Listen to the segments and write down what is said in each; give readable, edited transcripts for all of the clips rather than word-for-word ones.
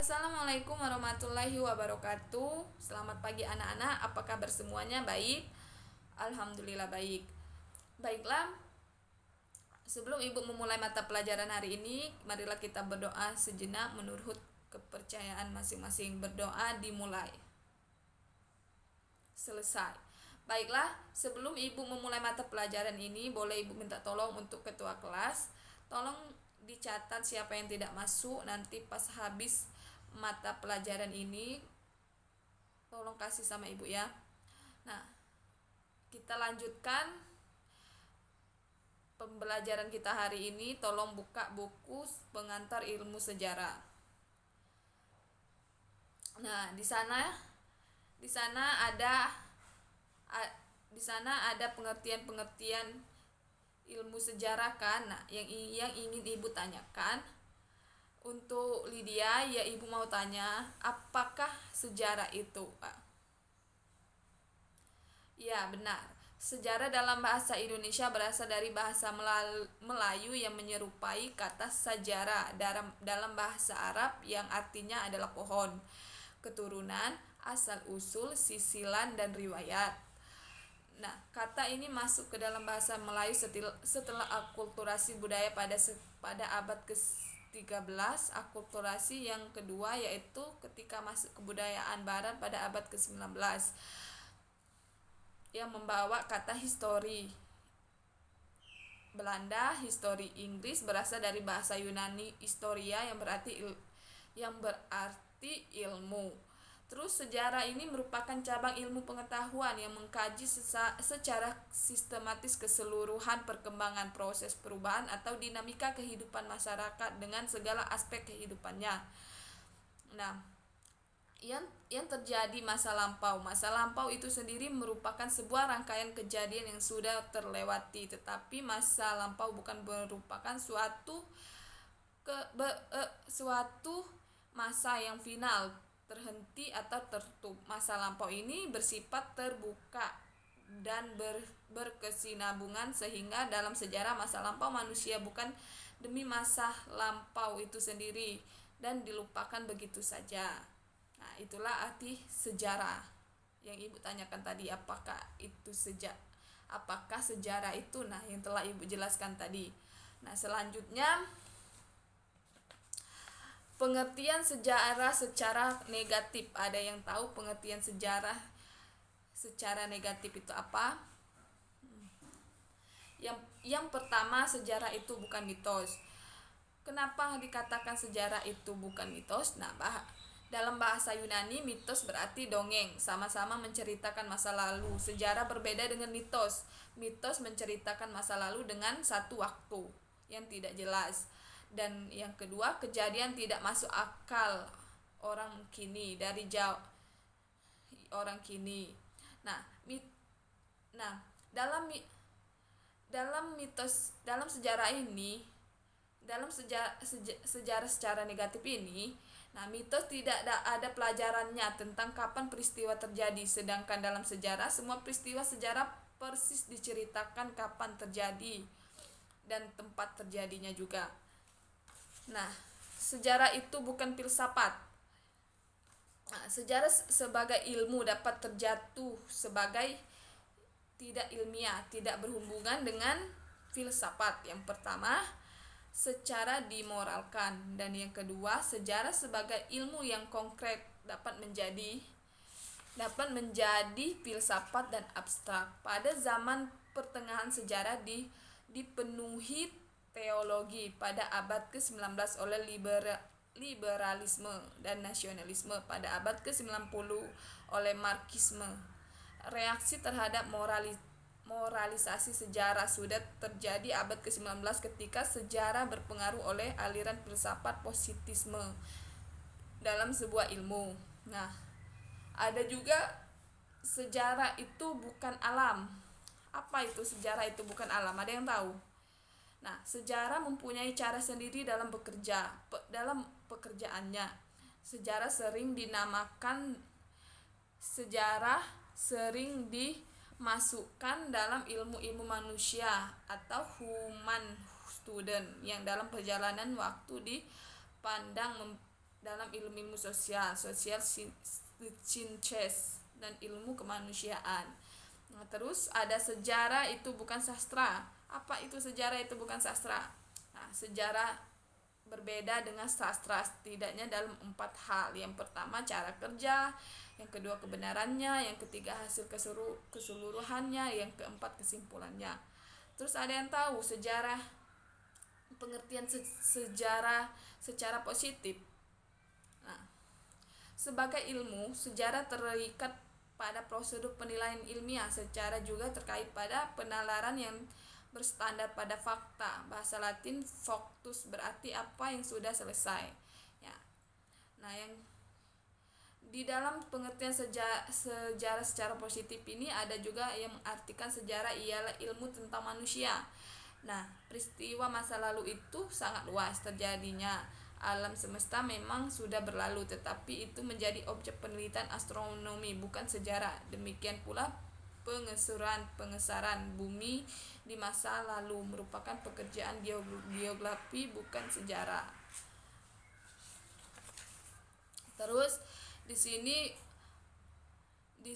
Assalamualaikum warahmatullahi wabarakatuh. Selamat pagi anak-anak, apa kabar semuanya? Baik? Alhamdulillah baik. Baiklah, sebelum ibu memulai mata pelajaran hari ini, marilah kita berdoa sejenak menurut kepercayaan masing-masing. Berdoa dimulai. Selesai. Baiklah, sebelum ibu memulai mata pelajaran ini, boleh ibu minta tolong untuk ketua kelas. Tolong dicatat siapa yang tidak masuk nanti pas habis mata pelajaran ini. Tolong kasih sama ibu ya. Nah, kita lanjutkan pembelajaran kita hari ini. Tolong buka buku pengantar ilmu sejarah. Nah, di sana ada pengertian-pengertian ilmu sejarah kan. Nah, yang ingin ibu tanyakan untuk Lydia, ya ibu mau tanya, apakah sejarah itu, Pak? Ya, benar. Sejarah dalam bahasa Indonesia berasal dari bahasa Melayu yang menyerupai kata sajarah dalam bahasa Arab yang artinya adalah pohon, keturunan, asal-usul, sisilan, dan riwayat. Nah, kata ini masuk ke dalam bahasa Melayu setelah akulturasi budaya pada abad ke-13, akulturasi yang kedua yaitu ketika masuk kebudayaan barat pada abad ke-19 yang membawa kata histori Belanda, histori Inggris berasal dari bahasa Yunani historia yang berarti ilmu. Terus sejarah ini merupakan cabang ilmu pengetahuan yang mengkaji secara sistematis keseluruhan perkembangan proses perubahan atau dinamika kehidupan masyarakat dengan segala aspek kehidupannya. Nah, yang terjadi masa lampau. Masa lampau itu sendiri merupakan sebuah rangkaian kejadian yang sudah terlewati, tetapi masa lampau bukan merupakan suatu masa yang final, terhenti atau tertutup. Masa lampau ini bersifat terbuka dan berkesinambungan sehingga dalam sejarah masa lampau manusia bukan demi masa lampau itu sendiri dan dilupakan begitu saja. Nah, itulah arti sejarah yang ibu tanyakan tadi, apakah sejarah itu, nah yang telah ibu jelaskan tadi. Nah, selanjutnya pengertian sejarah secara negatif. Ada yang tahu pengertian sejarah secara negatif itu apa? Yang pertama, sejarah itu bukan mitos. Kenapa dikatakan sejarah itu bukan mitos? Nah, dalam bahasa Yunani, mitos berarti dongeng, sama-sama menceritakan masa lalu. Sejarah berbeda dengan mitos. Mitos menceritakan masa lalu dengan satu waktu yang tidak jelas. Dan yang kedua, kejadian tidak masuk akal orang kini orang kini. Nah, dalam sejarah ini, dalam sejarah secara negatif ini, nah mitos tidak ada pelajarannya tentang kapan peristiwa terjadi, sedangkan dalam sejarah semua peristiwa sejarah persis diceritakan kapan terjadi dan tempat terjadinya juga. Nah, sejarah itu bukan filsafat. Nah, sejarah sebagai ilmu dapat terjatuh sebagai tidak ilmiah, tidak berhubungan dengan filsafat. Yang pertama, secara dimoralkan, dan yang kedua, sejarah sebagai ilmu yang konkret dapat menjadi filsafat dan abstrak. Pada zaman pertengahan sejarah dipenuhi teologi pada abad ke-19 oleh liberalisme dan nasionalisme, pada abad ke-90 oleh marxisme. Reaksi terhadap moralisasi sejarah sudah terjadi abad ke-19 ketika sejarah berpengaruh oleh aliran filsafat positisme dalam sebuah ilmu. Nah, ada juga sejarah itu bukan alam. Apa itu sejarah itu bukan alam? Ada yang tahu? Nah, sejarah mempunyai cara sendiri dalam pekerjaannya. Sejarah sering dimasukkan dalam ilmu-ilmu manusia atau human student yang dalam perjalanan waktu dipandang dalam ilmu-ilmu sosial, sciences, dan ilmu kemanusiaan. Nah, terus ada sejarah itu bukan sastra. Apa itu sejarah itu bukan sastra? Nah, sejarah berbeda dengan sastra setidaknya dalam 4 hal. Yang pertama cara kerja, yang kedua kebenarannya, yang ketiga hasil keseluruhannya, yang keempat kesimpulannya. Terus ada yang tahu sejarah, pengertian sejarah secara positif. Nah, sebagai ilmu, sejarah terikat pada prosedur penilaian ilmiah secara juga terkait pada penalaran yang berstandar pada fakta. Bahasa Latin factus berarti apa yang sudah selesai. Ya. Nah, yang di dalam pengertian sejarah secara positif ini ada juga yang mengartikan sejarah ialah ilmu tentang manusia. Nah, peristiwa masa lalu itu sangat luas terjadinya. Alam semesta memang sudah berlalu, tetapi itu menjadi objek penelitian astronomi, bukan sejarah. Demikian pula pengesaran bumi di masa lalu merupakan pekerjaan geografi, bukan sejarah. Terus di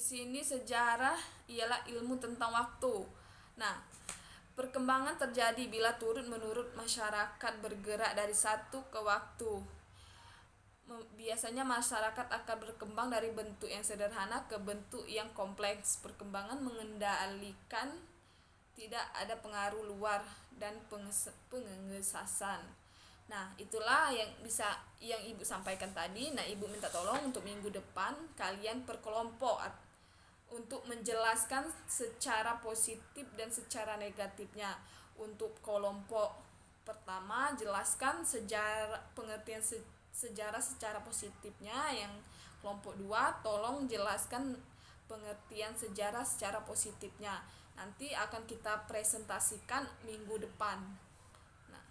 sini sejarah ialah ilmu tentang waktu. Nah, perkembangan terjadi bila turut-menurut masyarakat bergerak dari satu ke waktu. Biasanya masyarakat akan berkembang dari bentuk yang sederhana ke bentuk yang kompleks. Perkembangan mengendalikan tidak ada pengaruh luar dan pengesasan. Nah, itulah yang Ibu sampaikan tadi. Nah, Ibu minta tolong untuk minggu depan kalian perkelompok untuk menjelaskan secara positif dan secara negatifnya. Untuk kelompok pertama, jelaskan pengertian sejarah secara positifnya. Yang kelompok 2, tolong jelaskan pengertian sejarah secara positifnya. Nanti akan kita presentasikan minggu depan. Nah,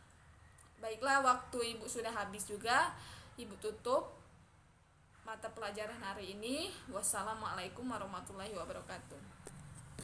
baiklah, waktu Ibu sudah habis juga. Ibu tutup mata pelajaran hari ini. Wassalamualaikum warahmatullahi wabarakatuh.